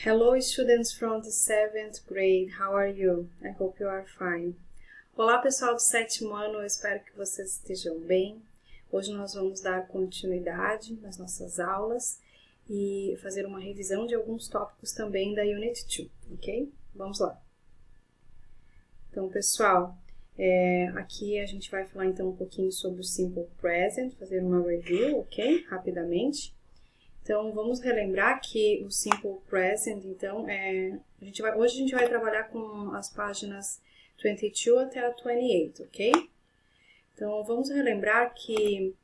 Hello students from the 7th grade, how are you? I hope you are fine. Olá pessoal do 7º ano, eu espero que vocês estejam bem. Hoje nós vamos dar continuidade nas nossas aulas e fazer uma revisão de alguns tópicos também da Unit 2, ok? Vamos lá. Então pessoal, aqui a gente vai falar então um pouquinho sobre o Simple Present, fazer uma review, ok? Rapidamente. Então, vamos relembrar que o Simple Present, então, hoje a gente vai trabalhar com as páginas 22 até a 28, ok? Então, vamos relembrar que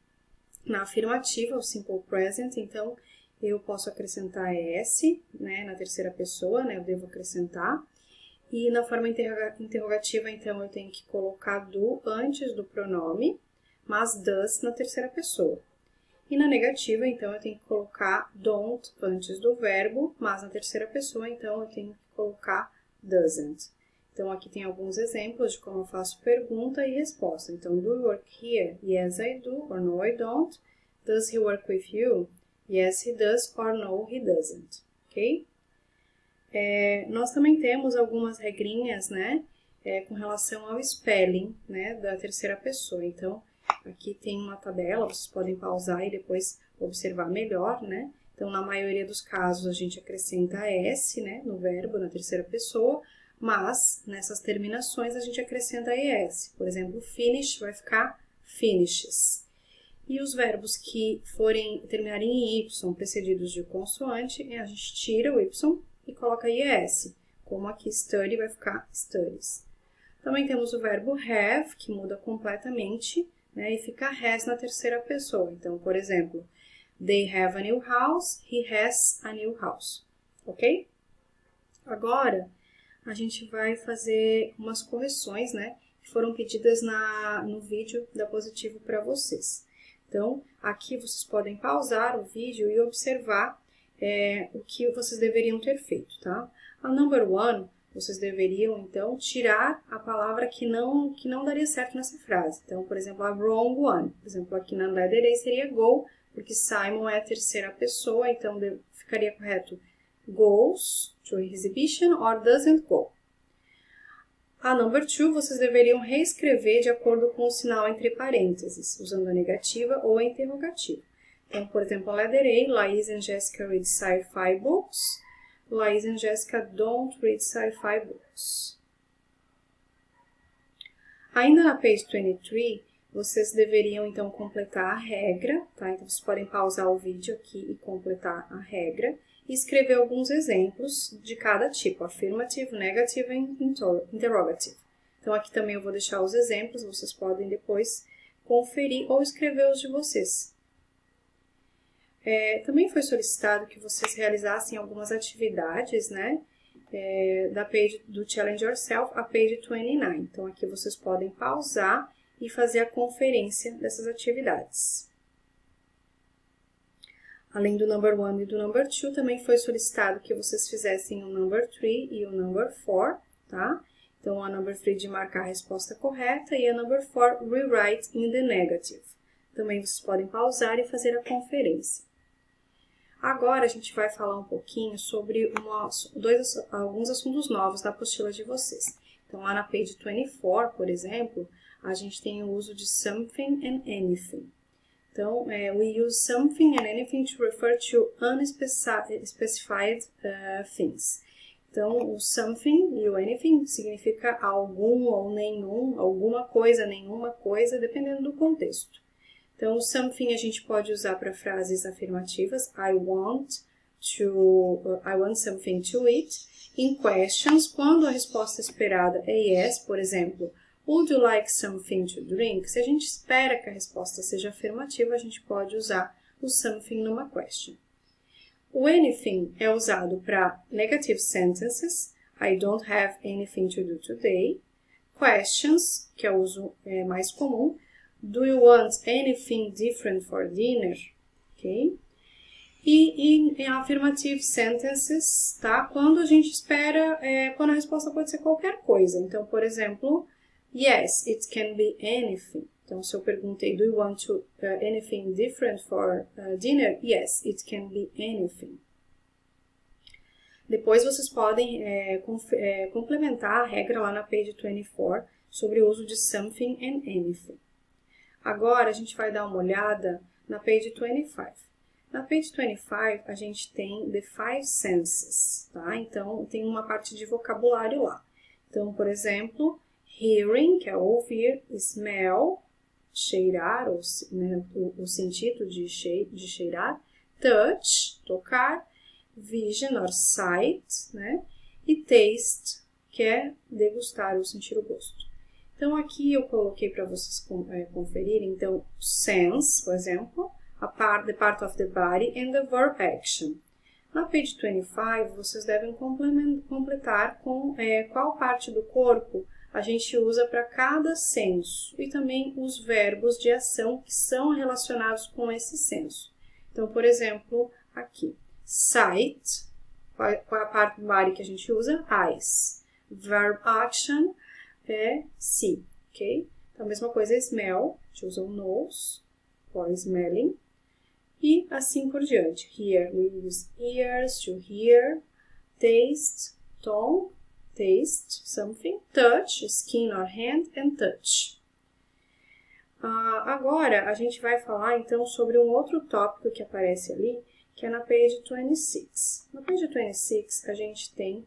na afirmativa, o Simple Present, então, eu posso acrescentar S, né, na terceira pessoa, né, eu devo acrescentar. E na forma interrogativa, então, eu tenho que colocar do antes do pronome, mas does na terceira pessoa. E na negativa, então, eu tenho que colocar don't antes do verbo, mas na terceira pessoa, então, eu tenho que colocar doesn't. Então, aqui tem alguns exemplos de como eu faço pergunta e resposta. Então, do you work here? Yes, I do, or no, I don't. Does he work with you? Yes, he does, or no, he doesn't. Ok? Nós também temos algumas regrinhas, né, com relação ao spelling, né, da terceira pessoa. Então, aqui tem uma tabela, vocês podem pausar e depois observar melhor, né? Então, na maioria dos casos, a gente acrescenta S, né, no verbo, na terceira pessoa, mas nessas terminações a gente acrescenta ES. Por exemplo, finish vai ficar finishes. E os verbos que terminarem em Y, precedidos de consoante, a gente tira o Y e coloca ES. Como aqui study vai ficar studies. Também temos o verbo have, que muda completamente, né, e fica has na terceira pessoa. Então, por exemplo, they have a new house, he has a new house. Ok? Agora, a gente vai fazer umas correções, né, que foram pedidas no vídeo da Positivo para vocês. Então, aqui vocês podem pausar o vídeo e observar o que vocês deveriam ter feito, tá? A number one, vocês deveriam, então, tirar a palavra que não daria certo nessa frase. Então, por exemplo, a wrong one. Por exemplo, aqui na letter A seria go, porque Simon é a terceira pessoa, então ficaria correto goes to exhibition or doesn't go. A number two, vocês deveriam reescrever de acordo com o sinal entre parênteses, usando a negativa ou a interrogativa. Então, por exemplo, a letter A, Laís and Jessica read sci-fi books. Laís and Jessica don't read sci-fi books. Ainda na page 23, vocês deveriam, então, completar a regra, tá? Então, vocês podem pausar o vídeo aqui e completar a regra e escrever alguns exemplos de cada tipo, affirmative, negative e interrogative. Então, aqui também eu vou deixar os exemplos, vocês podem depois conferir ou escrever os de vocês. Também foi solicitado que vocês realizassem algumas atividades, né, da page do Challenge Yourself, a page 29. Então, aqui vocês podem pausar e fazer a conferência dessas atividades. Além do number 1 e do number 2, também foi solicitado que vocês fizessem o number 3 e o number 4, tá? Então, a number 3 de marcar a resposta correta e a number 4, rewrite in the negative. Também vocês podem pausar e fazer a conferência. Agora, a gente vai falar um pouquinho sobre alguns assuntos novos da apostila de vocês. Então, lá na page 24, por exemplo, a gente tem o uso de something and anything. Então, we use something and anything to refer to unspecified things. Então, o something e o anything significa algum ou nenhum, alguma coisa, nenhuma coisa, dependendo do contexto. Então, o something a gente pode usar para frases afirmativas. I want something to eat. Em questions, quando a resposta esperada é yes, por exemplo, would you like something to drink? Se a gente espera que a resposta seja afirmativa, a gente pode usar o something numa question. O anything é usado para negative sentences. I don't have anything to do today. Questions, que é o uso mais comum. Do you want anything different for dinner? Ok? E em affirmative sentences, tá? Quando a gente espera, quando a resposta pode ser qualquer coisa. Então, por exemplo, yes, it can be anything. Então, se eu perguntei, do you want anything different for dinner? Yes, it can be anything. Depois vocês podem complementar a regra lá na page 24 sobre o uso de something and anything. Agora a gente vai dar uma olhada na page 25. Na page 25 a gente tem the five senses, tá? Então tem uma parte de vocabulário lá. Então, por exemplo, hearing, que é ouvir, smell, cheirar, ou, né, o sentido de cheirar, touch, tocar, vision or sight, né? E taste, que é degustar ou sentir o gosto. Então aqui eu coloquei para vocês conferirem, então, sense, por exemplo, the part of the body and the verb action. Na page 25, vocês devem completar com qual parte do corpo a gente usa para cada senso e também os verbos de ação que são relacionados com esse senso. Então, por exemplo, aqui, sight, qual é a parte do body que a gente usa? Eyes. Verb action é see, ok? Então, a mesma coisa, smell, a gente usa o nose, for smelling, e assim por diante. Here, we use ears to hear, taste, tongue, taste, something, touch, skin or hand, and touch. Agora, a gente vai falar, então, sobre um outro tópico que aparece ali, que é na page 26. Na page 26, a gente tem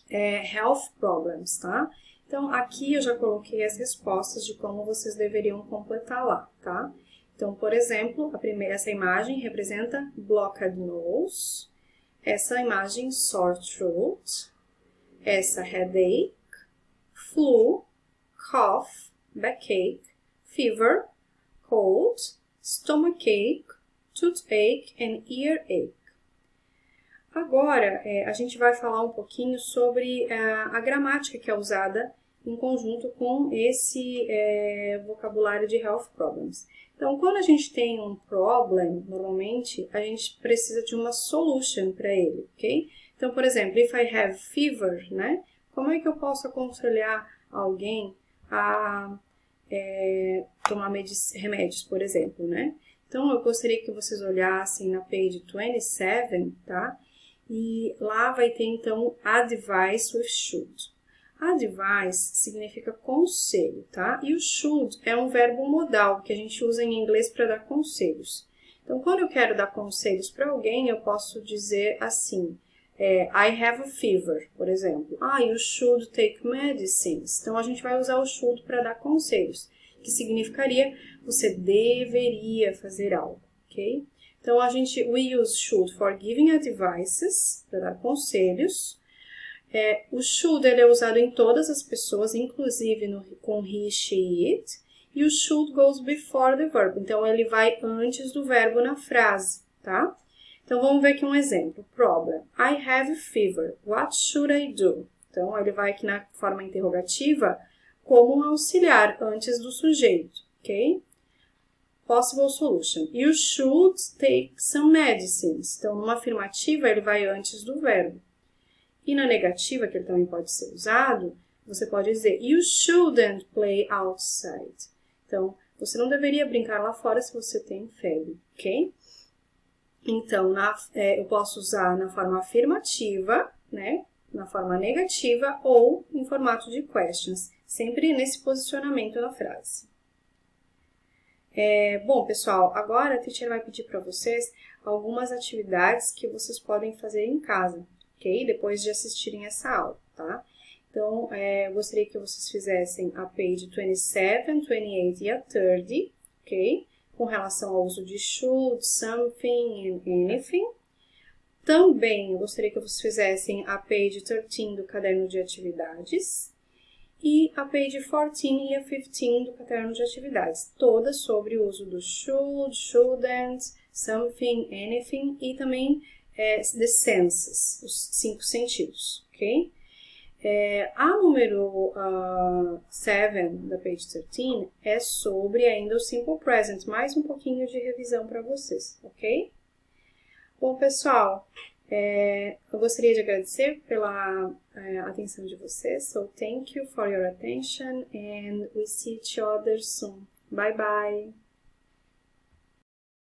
health problems, tá? Então, aqui eu já coloquei as respostas de como vocês deveriam completar lá, tá? Então, por exemplo, essa imagem representa blocked nose, essa imagem sore throat, essa headache, flu, cough, backache, fever, cold, stomachache, toothache and earache. Agora, a gente vai falar um pouquinho sobre a gramática que é usada em conjunto com esse vocabulário de health problems. Então, quando a gente tem um problem, normalmente, a gente precisa de uma solution para ele, ok? Então, por exemplo, if I have fever, né? Como é que eu posso aconselhar alguém a tomar remédios, por exemplo, né? Então, eu gostaria que vocês olhassem na page 27, tá? E lá vai ter, então, advice with should. Advice significa conselho, tá? E o should é um verbo modal que a gente usa em inglês para dar conselhos. Então, quando eu quero dar conselhos para alguém, eu posso dizer assim, I have a fever, por exemplo. You should take medicines. Então, a gente vai usar o should para dar conselhos, que significaria você deveria fazer algo, ok? Então, we use should for giving advices, para dar conselhos. O should ele é usado em todas as pessoas, inclusive com he, she, it. E o should goes before the verb. Então, ele vai antes do verbo na frase, tá? Então, vamos ver aqui um exemplo. Problem. I have fever. What should I do? Então, ele vai aqui na forma interrogativa como um auxiliar antes do sujeito, ok? Possible solution. You should take some medicines. Então, numa afirmativa, ele vai antes do verbo. E na negativa, que ele também pode ser usado, você pode dizer You shouldn't play outside. Então, você não deveria brincar lá fora se você tem febre, ok? Então, eu posso usar na forma afirmativa, né? Na forma negativa ou em formato de questions, sempre nesse posicionamento na frase. Bom, pessoal, agora a teacher vai pedir para vocês algumas atividades que vocês podem fazer em casa, ok? Depois de assistirem essa aula, tá? Então, eu gostaria que vocês fizessem a page 27, 28 e a 30, ok? Com relação ao uso de should, something and anything. Também eu gostaria que vocês fizessem a page 13 do caderno de atividades e a page 14 e a 15 do caderno de atividades, todas sobre o uso do should, shouldn't, something, anything e também the senses, os 5 sentidos, ok? A número 7 da page 13 é sobre ainda o simple present, mais um pouquinho de revisão para vocês, ok? Bom, pessoal, eu gostaria de agradecer pela atenção de vocês. So, thank you for your attention and we see each other soon. Bye, bye!